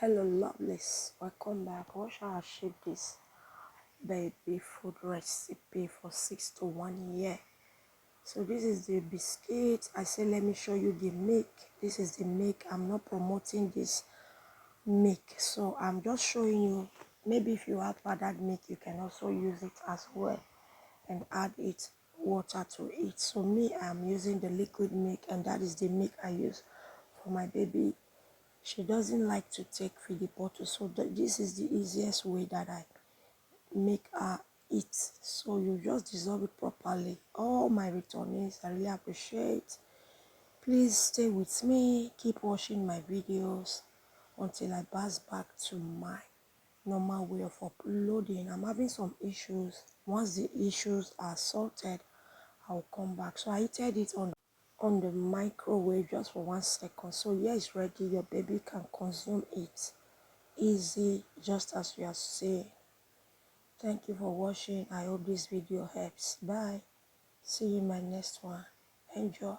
Hello lovelies, welcome back. What shall I shape this baby food recipe for 6 to 1 year? So this is the biscuit. I say let me show you the milk. This is the milk. I'm not promoting this milk, so I'm just showing you. Maybe if you have powdered milk, you can also use it as well and add it water to it. So me, I'm using the liquid milk, and that is the milk I use for my baby. She doesn't like to take feed bottle, so this is the easiest way that I make her eat. So you just dissolve it properly. All my returnees, I really appreciate. Please stay with me, keep watching my videos until I pass back to my normal way of uploading. I'm having some issues. Once the issues are sorted, I'll come back. So I heated it on the microwave just for 1 second. So here it's ready. Your baby can consume it easy, just as you are saying. Thank you for watching. I hope this video helps. Bye. See you in my next one. Enjoy.